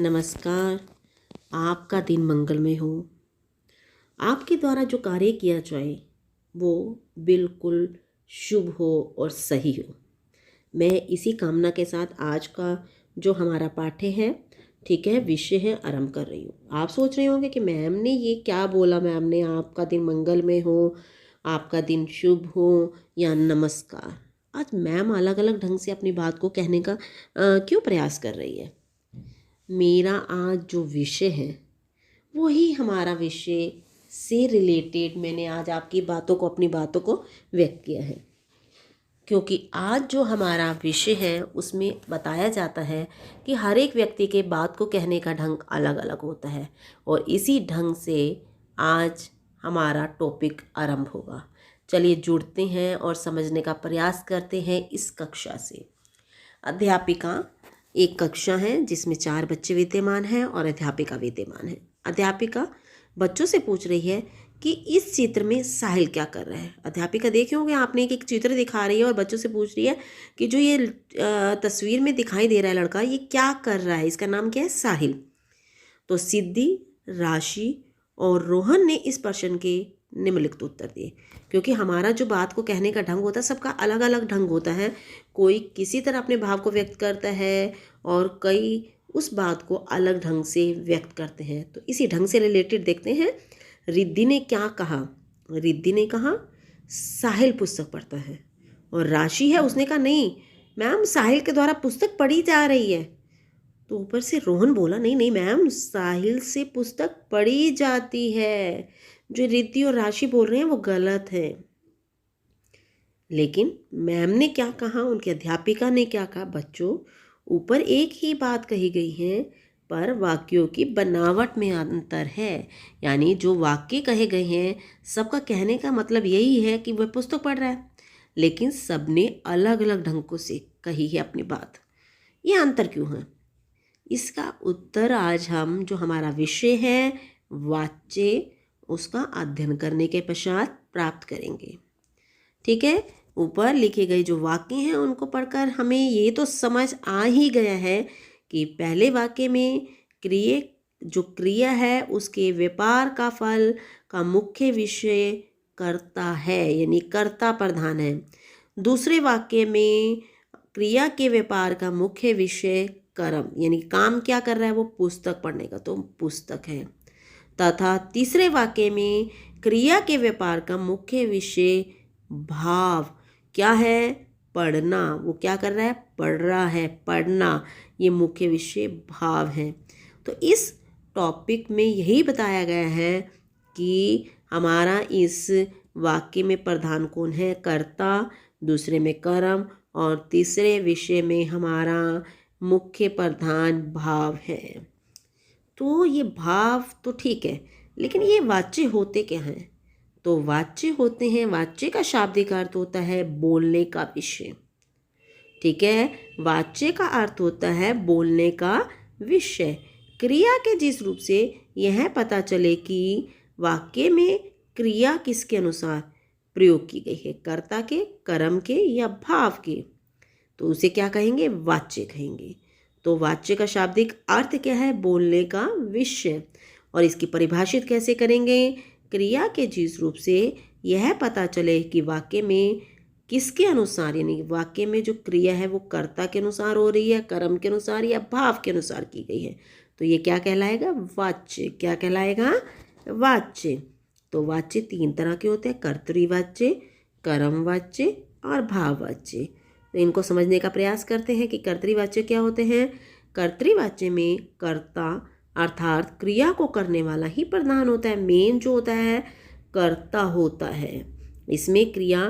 नमस्कार। आपका दिन मंगलमय हो। आपके द्वारा जो कार्य किया जाए वो बिल्कुल शुभ हो और सही हो। मैं इसी कामना के साथ आज का जो हमारा पाठ्य है, ठीक है, विषय है, आरंभ कर रही हूँ। आप सोच रहे होंगे कि मैम ने ये क्या बोला। मैम ने आपका दिन मंगलमय हो, आपका दिन शुभ हो या नमस्कार। आज मैम अलग अलग ढंग से अपनी बात को कहने का क्यों प्रयास कर रही है। मेरा आज जो विषय है वही हमारा विषय से रिलेटेड मैंने आज आपकी बातों को, अपनी बातों को व्यक्त किया है, क्योंकि आज जो हमारा विषय है उसमें बताया जाता है कि हर एक व्यक्ति के बात को कहने का ढंग अलग अलग होता है और इसी ढंग से आज हमारा टॉपिक आरंभ होगा। चलिए जुड़ते हैं और समझने का प्रयास करते हैं इस कक्षा से। अध्यापिका एक कक्षा है जिसमें 4 बच्चे विद्यमान हैं और अध्यापिका विद्यमान है। अध्यापिका बच्चों से पूछ रही है कि इस चित्र में साहिल क्या कर रहा है। अध्यापिका देखे होंगे आपने एक चित्र दिखा रही है और बच्चों से पूछ रही है कि जो ये तस्वीर में दिखाई दे रहा है लड़का, ये क्या कर रहा है, इसका नाम क्या है, साहिल। तो सिद्धि, राशि और रोहन ने इस प्रश्न के निम्नलिखित उत्तर दिए। क्योंकि हमारा जो बात को कहने का ढंग होता है सबका अलग अलग ढंग होता है। कोई किसी तरह अपने भाव को व्यक्त करता है और कई उस बात को अलग ढंग से व्यक्त करते हैं। तो इसी ढंग से रिलेटेड देखते हैं। रिद्धि ने क्या कहा। रिद्धि ने कहा साहिल पुस्तक पढ़ता है। और राशि है, उसने कहा नहीं मैम, साहिल के द्वारा पुस्तक पढ़ी जा रही है। तो ऊपर से रोहन बोला नहीं नहीं मैम, साहिल से पुस्तक पढ़ी जाती है। जो रिद्धि और राशि बोल रहे हैं वो गलत है। लेकिन मैम ने क्या कहा, उनकी अध्यापिका ने क्या कहा। बच्चों, ऊपर एक ही बात कही गई है पर वाक्यों की बनावट में अंतर है। यानी जो वाक्य कहे गए हैं सबका कहने का मतलब यही है कि वह पुस्तक पढ़ रहा है, लेकिन सबने अलग अलग ढंगों से कही है अपनी बात। ये अंतर क्यों है, इसका उत्तर आज हम, जो हमारा विषय है वाच्य, उसका अध्ययन करने के पश्चात प्राप्त करेंगे। ठीक है, ऊपर लिखे गए जो वाक्य हैं उनको पढ़कर हमें ये तो समझ आ ही गया है कि पहले वाक्य में जो क्रिया है उसके व्यापार का फल का मुख्य विषय कर्ता है, यानी कर्ता प्रधान है। दूसरे वाक्य में क्रिया के व्यापार का मुख्य विषय कर्म, यानी काम क्या कर रहा है वो पुस्तक पढ़ने का, तो पुस्तक है। तथा तीसरे वाक्य में क्रिया के व्यापार का मुख्य विषय भाव क्या है, पढ़ना। वो क्या कर रहा है, पढ़ रहा है, पढ़ना, ये मुख्य विषय भाव है। तो इस टॉपिक में यही बताया गया है कि हमारा इस वाक्य में प्रधान कौन है, कर्ता, दूसरे में कर्म और तीसरे विषय में हमारा मुख्य प्रधान भाव है। तो ये भाव तो ठीक है, लेकिन ये वाच्य होते क्या हैं। तो वाच्य होते हैं, वाच्य का शाब्दिक अर्थ होता है बोलने का विषय। ठीक है, वाच्य का अर्थ होता है बोलने का विषय। क्रिया के जिस रूप से यह पता चले कि वाक्य में क्रिया किसके अनुसार प्रयोग की गई है, कर्ता के, कर्म के या भाव के, तो उसे क्या कहेंगे, वाच्य कहेंगे। तो वाच्य का शाब्दिक अर्थ क्या है, बोलने का विषय। और इसकी परिभाषित कैसे करेंगे, क्रिया के जिस रूप से यह पता चले कि वाक्य में किसके अनुसार, यानी वाक्य में जो क्रिया है वो कर्ता के अनुसार हो रही है, कर्म के अनुसार या भाव के अनुसार की गई है, तो ये क्या कहलाएगा, वाच्य। क्या कहलाएगा, वाच्य। तो वाच्य 3 तरह के होते हैं, कर्तृवाच्य, कर्मवाच्य और भाववाच्य। तो इनको समझने का प्रयास करते हैं कि कर्तृवाच्य क्या होते हैं। कर्तृवाच्य में कर्ता अर्थात क्रिया को करने वाला ही प्रधान होता है। मेन जो होता है कर्ता होता है। इसमें क्रिया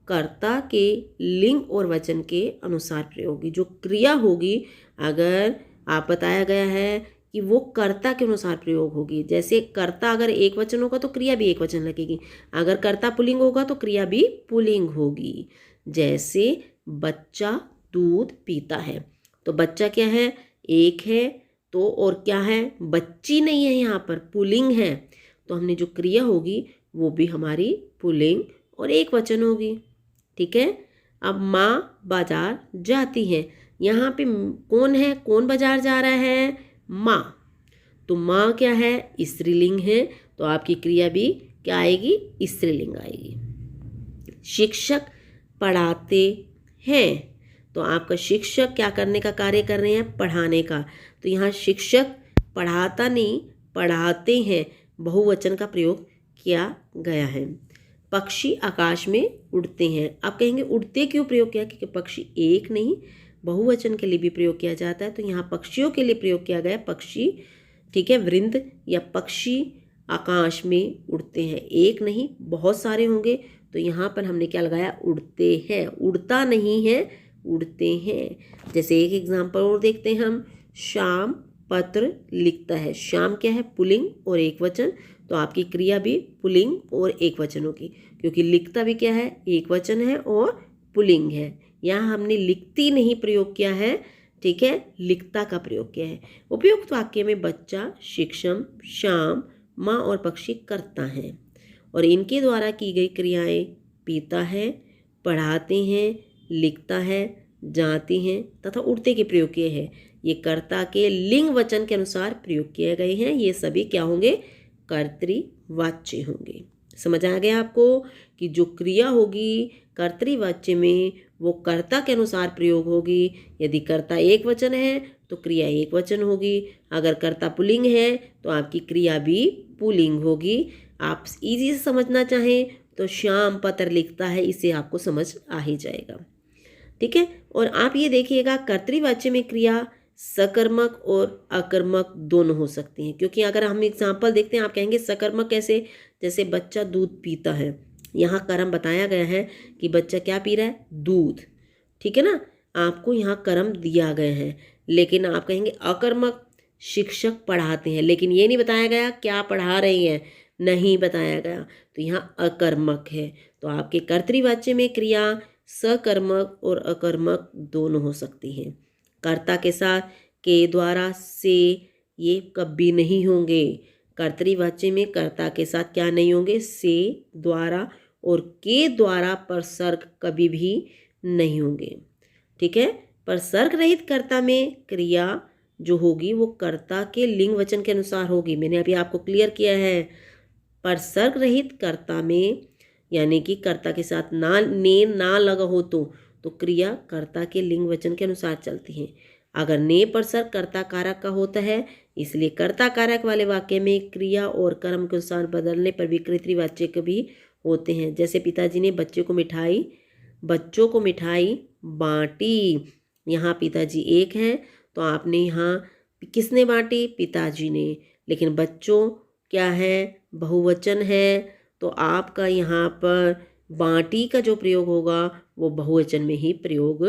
कर्ता के लिंग और वचन के अनुसार प्रयोग होगी। जो क्रिया होगी, अगर आप बताया गया है कि वो कर्ता के अनुसार प्रयोग होगी, जैसे कर्ता अगर एक वचन होगा तो क्रिया भी एक वचन लगेगी, अगर कर्ता पुल्लिंग होगा तो क्रिया भी पुल्लिंग होगी। जैसे बच्चा दूध पीता है, तो बच्चा क्या है, एक है, तो और क्या है, बच्ची नहीं है, यहाँ पर पुल्लिंग है, तो हमने जो क्रिया होगी वो भी हमारी पुल्लिंग और एक वचन होगी। ठीक है, अब माँ बाजार जाती है, यहाँ पे कौन है, कौन बाजार जा रहा है, माँ। तो माँ क्या है, स्त्रीलिंग है, तो आपकी क्रिया भी क्या आएगी, स्त्रीलिंग आएगी। शिक्षक पढ़ाते हैं, तो आपका शिक्षक क्या करने का कार्य कर रहे हैं, पढ़ाने का। तो यहाँ शिक्षक पढ़ाता नहीं, पढ़ाते हैं, बहुवचन का प्रयोग किया गया है। पक्षी आकाश में उड़ते हैं। आप कहेंगे उड़ते क्यों प्रयोग किया, क्योंकि पक्षी एक नहीं बहुवचन के लिए भी प्रयोग किया जाता है, तो यहाँ पक्षियों के लिए प्रयोग किया गया पक्षी, ठीक है। वृंद या पक्षी आकाश में उड़ते हैं, एक नहीं बहुत सारे होंगे, तो यहाँ पर हमने क्या लगाया, उड़ते हैं, उड़ता नहीं है, उड़ते हैं। जैसे एक एग्जाम्पल और देखते हैं हम, श्याम पत्र लिखता है। श्याम क्या है, पुल्लिंग और एक वचन, तो आपकी क्रिया भी पुल्लिंग और एक वचन होगी, क्योंकि लिखता भी क्या है, एक वचन है और पुल्लिंग है। यहाँ हमने लिखती नहीं प्रयोग किया है, ठीक है, लिखता का प्रयोग किया है। उपयुक्त वाक्य में बच्चा, शिक्षक, श्याम, माँ और पक्षी करता है, और इनके द्वारा की गई क्रियाएं पीता है, पढ़ाते हैं, लिखता है, जाती हैं तथा उड़ते के प्रयोग किए हैं। ये कर्ता के लिंग वचन के अनुसार प्रयोग किए गए हैं। ये सभी क्या होंगे, कर्तृवाच्य होंगे। समझ आ गया आपको कि जो क्रिया होगी कर्तृवाच्य में वो कर्ता के अनुसार प्रयोग होगी। यदि कर्ता एक वचन है तो क्रिया एक वचन होगी, अगर कर्ता पुल्लिंग है तो आपकी क्रिया भी पुल्लिंग होगी। आप इजी से समझना चाहें तो श्याम पत्र लिखता है, इसे आपको समझ आ ही जाएगा, ठीक है। और आप ये देखिएगा कर्तृवाच्य में क्रिया सकर्मक और अकर्मक दोनों हो सकती हैं, क्योंकि अगर हम एग्जाम्पल देखते हैं, आप कहेंगे सकर्मक कैसे, जैसे बच्चा दूध पीता है, यहाँ कर्म बताया गया है कि बच्चा क्या पी रहा है, दूध, ठीक है ना, आपको यहाँ कर्म दिया गया है। लेकिन आप कहेंगे अकर्मक, शिक्षक पढ़ाते हैं, लेकिन ये नहीं बताया गया क्या पढ़ा रही हैं, नहीं बताया गया, तो यहाँ अकर्मक है। तो आपके कर्तृवाच्य में क्रिया सकर्मक और अकर्मक दोनों हो सकती हैं। कर्ता के साथ के, द्वारा, से ये कभी नहीं होंगे। कर्तृवाच्य में कर्ता के साथ क्या नहीं होंगे, से, द्वारा और के द्वारा परसर्ग कभी भी नहीं होंगे, ठीक है। परसर्ग रहित कर्ता में क्रिया जो होगी वो कर्ता के लिंग वचन के अनुसार होगी। मैंने अभी आपको क्लियर किया है, परसर्ग रहित कर्ता में यानी कि कर्ता के साथ ना लगा हो तो क्रिया कर्ता के लिंग वचन के अनुसार चलती है। अगर ने परसर्ग कर्ता कारक का होता है, इसलिए कर्ता कारक वाले वाक्य में क्रिया और कर्म के अनुसार बदलने पर भी कर्तृवाच्य भी होते हैं। जैसे पिताजी ने बच्चों को मिठाई बांटी, यहाँ पिताजी एक हैं तो आपने यहाँ किसने बांटी, पिताजी ने, लेकिन बच्चों क्या है, बहुवचन है, तो आपका यहाँ पर बांटी का जो प्रयोग होगा वो बहुवचन में ही प्रयोग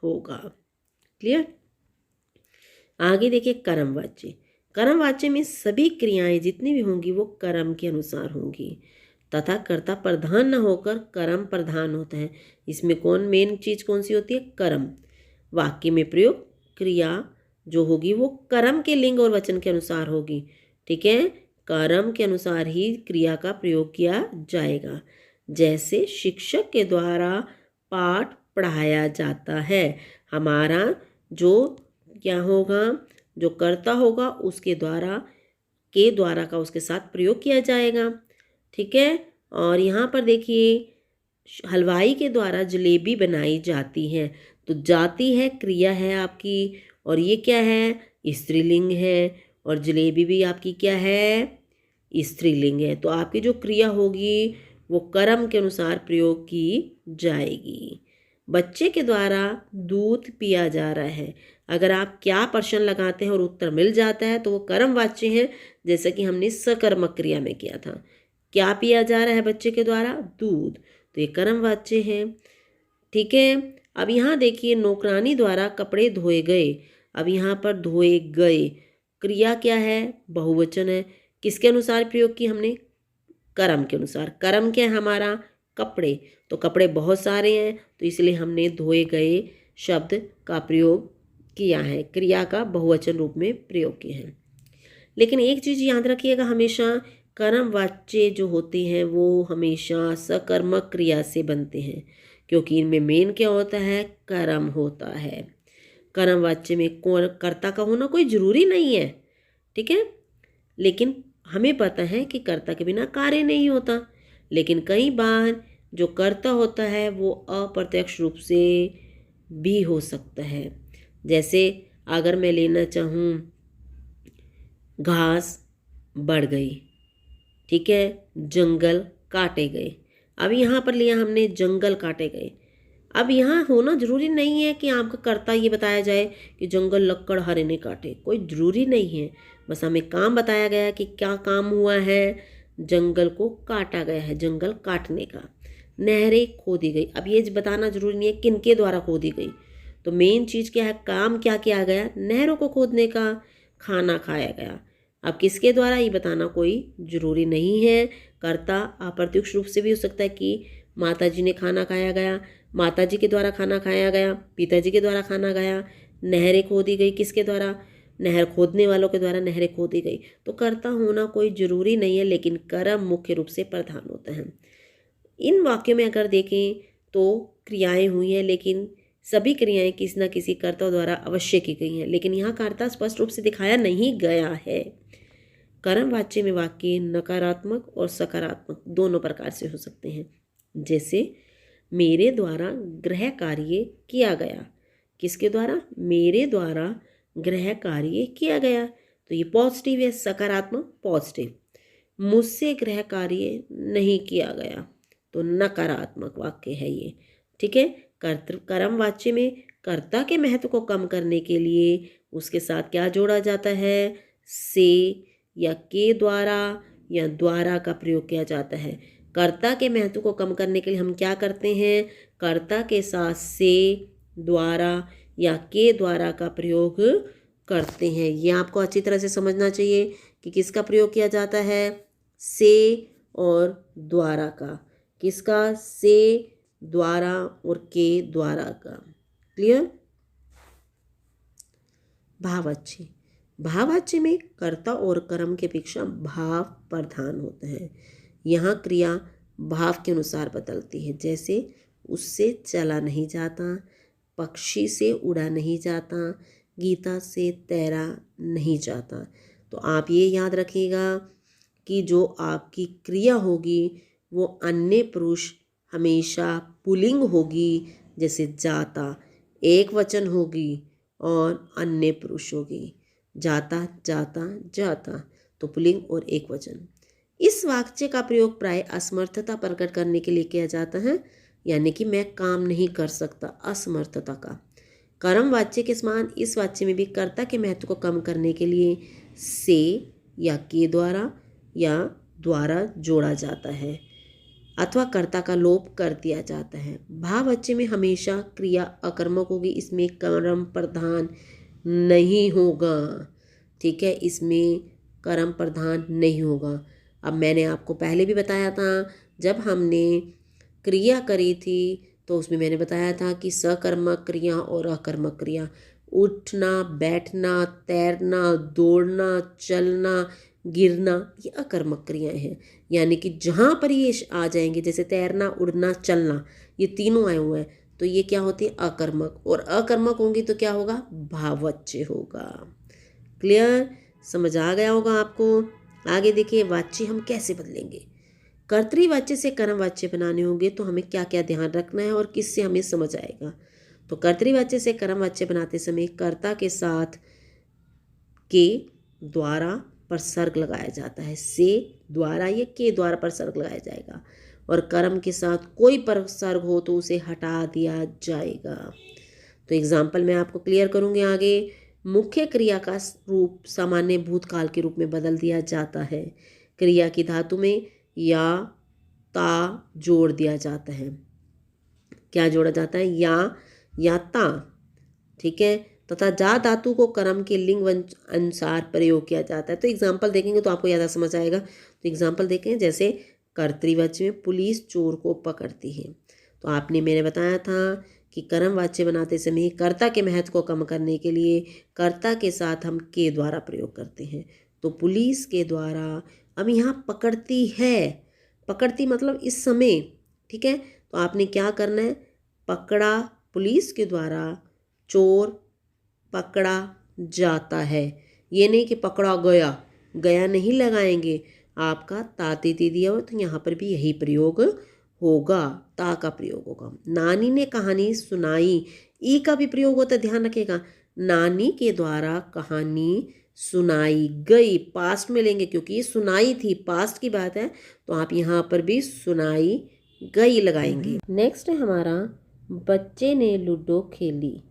होगा। क्लियर। आगे देखिए कर्मवाच्य। कर्मवाच्य में सभी क्रियाएं जितनी भी होंगी वो कर्म के अनुसार होंगी तथा कर्ता प्रधान न होकर कर्म प्रधान होता है। इसमें मेन चीज कौन सी होती है, कर्म। वाक्य में प्रयोग क्रिया जो होगी वो कर्म के लिंग और वचन के अनुसार होगी, ठीक है। कर्म के अनुसार ही क्रिया का प्रयोग किया जाएगा। जैसे शिक्षक के द्वारा पाठ पढ़ाया जाता है, हमारा जो क्या होगा, जो कर्ता होगा उसके द्वारा के द्वारा का उसके साथ प्रयोग किया जाएगा, ठीक है। और यहाँ पर देखिए हलवाई के द्वारा जलेबी बनाई जाती है, तो जाती है क्रिया है आपकी, और ये क्या है, स्त्रीलिंग है, और जलेबी भी आपकी क्या है, स्त्रीलिंग है। तो आपकी जो क्रिया होगी वो कर्म के अनुसार प्रयोग की जाएगी। बच्चे के द्वारा दूध पिया जा रहा है, अगर आप क्या प्रश्न लगाते हैं और उत्तर मिल जाता है तो वो कर्मवाच्य है, जैसे कि हमने सकर्मक क्रिया में किया था। क्या पिया जा रहा है बच्चे के द्वारा, दूध, तो ये कर्मवाच्य है, ठीक है। अब यहाँ देखिए नौकरानी द्वारा कपड़े धोए गए, अब यहाँ पर धोए गए क्रिया क्या है, बहुवचन है, किसके अनुसार प्रयोग की हमने, कर्म के अनुसार। कर्म क्या है हमारा, कपड़े, तो कपड़े बहुत सारे हैं तो इसलिए हमने धोए गए शब्द का प्रयोग किया है, क्रिया का बहुवचन रूप में प्रयोग किए हैं। लेकिन एक चीज़ याद रखिएगा, हमेशा कर्मवाच्य जो होते हैं वो हमेशा सकर्मक क्रिया से बनते हैं, क्योंकि इनमें मेन क्या होता है, कर्म होता है। कर्मवाच्य में कर्ता का होना कोई ज़रूरी नहीं है, ठीक है। लेकिन हमें पता है कि कर्ता के बिना कार्य नहीं होता, लेकिन कई बार जो कर्ता होता है वो अप्रत्यक्ष रूप से भी हो सकता है। जैसे अगर मैं लेना चाहूँ, घास बढ़ गई, ठीक है, जंगल काटे गए। अब यहाँ पर लिया हमने जंगल काटे गए। अब यहाँ होना जरूरी नहीं है कि आपका कर्ता ये बताया जाए कि जंगल लक्कड़ हरे ने काटे, कोई जरूरी नहीं है। बस हमें काम बताया गया कि क्या काम हुआ है, जंगल को काटा गया है, जंगल काटने का। नहरें खोदी गई, अब ये बताना जरूरी नहीं है किनके द्वारा खोदी गई। तो मेन चीज़ क्या है, काम क्या किया गया, नहरों को खोदने का। खाना खाया गया, अब किसके द्वारा ये बताना कोई जरूरी नहीं है। कर्ता अप्रत्यक्ष रूप से भी हो सकता है कि माता जी ने खाना खाया गया, माता जी के द्वारा खाना खाया गया, पिताजी के द्वारा खाना गया। नहरें खोदी गई, किसके द्वारा, नहर खोदने वालों के द्वारा नहरें खोदी गई। तो कर्ता होना कोई जरूरी नहीं है, लेकिन कर्म मुख्य रूप से प्रधान होता है। इन वाक्यों में अगर देखें तो क्रियाएं हुई हैं, लेकिन सभी क्रियाएं किसी न किसी कर्ता द्वारा अवश्य की गई हैं, लेकिन यहाँ कर्ता स्पष्ट रूप से दिखाया नहीं गया है। कर्म वाच्य में वाक्य नकारात्मक और सकारात्मक दोनों प्रकार से हो सकते हैं। जैसे मेरे द्वारा गृह कार्य किया गया, किसके द्वारा, मेरे द्वारा गृह कार्य किया गया, तो ये पॉजिटिव है, सकारात्मक पॉजिटिव। मुझसे गृह कार्य नहीं किया गया, तो नकारात्मक वाक्य है ये, ठीक है। कर्म वाच्य में कर्ता के महत्व को कम करने के लिए उसके साथ क्या जोड़ा जाता है, से या के द्वारा या द्वारा का प्रयोग किया जाता है। कर्ता के महत्व को कम करने के लिए हम क्या करते हैं, कर्ता के साथ से, द्वारा या के द्वारा का प्रयोग करते हैं। ये आपको अच्छी तरह से समझना चाहिए कि किसका प्रयोग किया जाता है, से और द्वारा का। किसका, से, द्वारा और के द्वारा का। क्लियर। भाववाच्य, भाववाच्य में कर्ता और कर्म की अपेक्षा भाव प्रधान होता है। यहाँ क्रिया भाव के अनुसार बदलती है। जैसे उससे चला नहीं जाता, पक्षी से उड़ा नहीं जाता, गीता से तैरा नहीं जाता। तो आप ये याद रखिएगा कि जो आपकी क्रिया होगी वो अन्य पुरुष हमेशा पुल्लिंग होगी, जैसे जाता एक वचन होगी और अन्य पुरुष होगी, जाता जाता जाता, तो पुल्लिंग और एक वचन। इस वाक्य का प्रयोग प्राय असमर्थता प्रकट करने के लिए किया जाता है, यानी कि मैं काम नहीं कर सकता, असमर्थता का। कर्म वाच्य के समान इस वाक्य में भी कर्ता के महत्व को कम करने के लिए से या के द्वारा या द्वारा जोड़ा जाता है अथवा कर्ता का लोप कर दिया जाता है। भाववाच्य में हमेशा क्रिया अकर्मक होगी, इसमें कर्म प्रधान नहीं होगा, ठीक है, इसमें कर्म प्रधान नहीं होगा। अब मैंने आपको पहले भी बताया था, जब हमने क्रिया करी थी तो उसमें मैंने बताया था कि सकर्मक क्रिया और अकर्मक क्रिया, उठना, बैठना, तैरना, दौड़ना, चलना, गिरना, ये अकर्मक क्रियाएं हैं। यानी कि जहाँ पर ये आ जाएंगे, जैसे तैरना, उड़ना, चलना, ये तीनों आए हुए हैं, तो ये क्या होती है, अकर्मक। और अकर्मक होंगी तो क्या होगा, भाववाच्य होगा। क्लियर, समझ आ गया होगा आपको। आगे देखिए वाच्य हम कैसे बदलेंगे। कर्तृवाच्य से कर्मवाच्य बनाने होंगे तो हमें क्या क्या ध्यान रखना है और किससे हमें समझ आएगा। तो कर्तृवाच्य से कर्मवाच्य बनाते समय कर्ता के साथ के द्वारा पर सर्ग लगाया जाता है, से द्वारा या के द्वारा पर सर्ग लगाया जाएगा, और कर्म के साथ कोई पर सर्ग हो तो उसे हटा दिया जाएगा। तो एग्जाम्पल मैं आपको क्लियर करूँगी आगे। मुख्य क्रिया का रूप सामान्य भूतकाल के रूप में बदल दिया जाता है। क्रिया की धातु में या ता जोड़ दिया जाता है। क्या जोड़ा जाता है, या ता, ठीक है, तथा जा धातु को कर्म के लिंग अनुसार प्रयोग किया जाता है। तो एग्जाम्पल देखेंगे तो आपको ज़्यादा समझ आएगा। तो एग्जाम्पल देखें, जैसे कर्तृवाच्य में पुलिस चोर को पकड़ती है, तो आपने मैंने बताया था कि कर्म वाच्य बनाते समय कर्ता के महत्व को कम करने के लिए कर्ता के साथ हम के द्वारा प्रयोग करते हैं। तो पुलिस के द्वारा, अब यहाँ पकड़ती है, पकड़ती मतलब इस समय, ठीक है, तो आपने क्या करना है, पकड़ा, पुलिस के द्वारा चोर पकड़ा जाता है, ये नहीं कि पकड़ा गया, गया नहीं लगाएंगे। आपका ता तीती दिया हो तो यहाँ पर भी यही प्रयोग होगा, ता का प्रयोग होगा। नानी ने कहानी सुनाई, ई का भी प्रयोग होता है, ध्यान रखिएगा। नानी के द्वारा कहानी सुनाई गई, पास्ट में लेंगे क्योंकि ये सुनाई थी, पास्ट की बात है, तो आप यहाँ पर भी सुनाई गई लगाएंगे। नेक्स्ट है हमारा बच्चे ने लूडो खेली।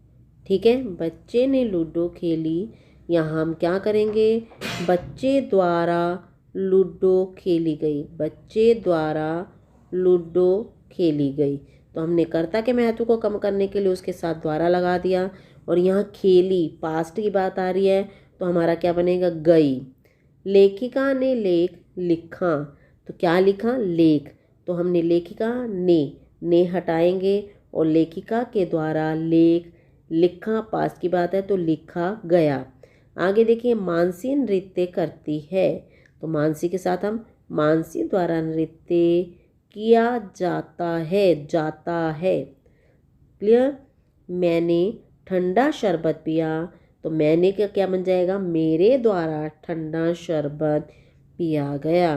ठीक है, बच्चे ने लूडो खेली। यहाँ हम क्या करेंगे, बच्चे द्वारा लूडो खेली गई, बच्चे द्वारा लूडो खेली गई। तो हमने कर्ता के महत्व को कम करने के लिए उसके साथ द्वारा लगा दिया, और यहाँ खेली पास्ट की बात आ रही है तो हमारा क्या बनेगा, गई। लेखिका ने लेख लिखा, तो क्या लिखा, लेख। तो हमने लेखिका ने हटाएंगे और लेखिका के द्वारा लेख लिखा, पास्ट की बात है तो लिखा गया। आगे देखिए, मानसी नृत्य करती है, तो मानसी के साथ हम मानसी द्वारा नृत्य किया जाता है। क्लियर। मैंने ठंडा शरबत पिया, तो मैंने का क्या बन जाएगा, मेरे द्वारा ठंडा शरबत पिया गया।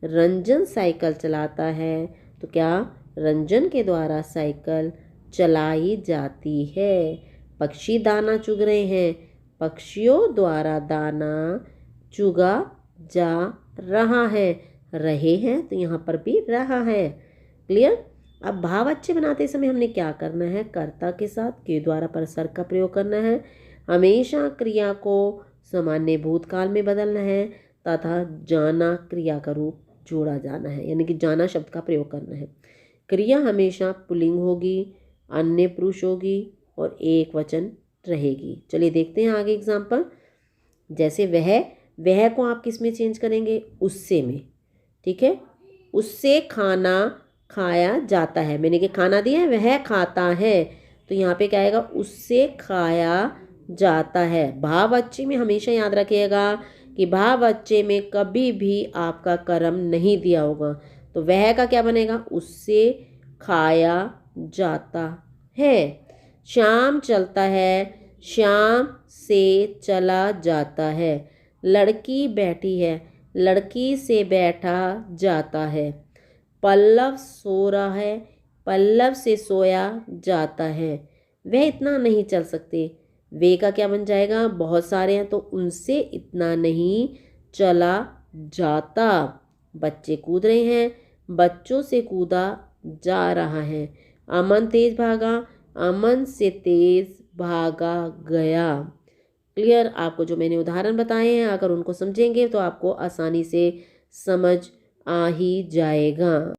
रंजन साइकिल चलाता है, तो क्या, रंजन के द्वारा साइकिल चलाई जाती है। पक्षी दाना चुग रहे हैं, पक्षियों द्वारा दाना चुगा जा रहा है, रहे हैं तो यहाँ पर भी रहा है। क्लियर। अब भाव अच्छे बनाते समय हमने क्या करना है, कर्ता के साथ के द्वारा परसर्ग का प्रयोग करना है। हमेशा क्रिया को सामान्य भूतकाल में बदलना है तथा जाना क्रिया का रूप जोड़ा जाना है, यानी कि जाना शब्द का प्रयोग करना है। क्रिया हमेशा पुल्लिंग होगी, अन्य पुरुष होगी और एक वचन रहेगी। चलिए देखते हैं आगे एग्जाम्पल। जैसे वह को आप किस में चेंज करेंगे, उससे में। ठीक है, उससे खाना खाया जाता है, मैंने कि खाना दिया है, वह खाता है, तो यहाँ पे क्या आएगा, उससे खाया जाता है। भाव अच्छे में हमेशा याद रखिएगा कि भाव अच्छे में कभी भी आपका कर्म नहीं दिया होगा, तो वह का क्या बनेगा, उससे खाया जाता है। शाम चलता है, शाम से चला जाता है। लड़की बैठी है, लड़की से बैठा जाता है। पल्लव सो रहा है, पल्लव से सोया जाता है। वह इतना नहीं चल सकते, वे का क्या बन जाएगा, बहुत सारे हैं तो उनसे इतना नहीं चला जाता। बच्चे कूद रहे हैं, बच्चों से कूदा जा रहा है। अमन तेज भागा, अमन से तेज भागा गया। क्लियर। आपको जो मैंने उदाहरण बताए हैं अगर उनको समझेंगे तो आपको आसानी से समझ आ ही जाएगा।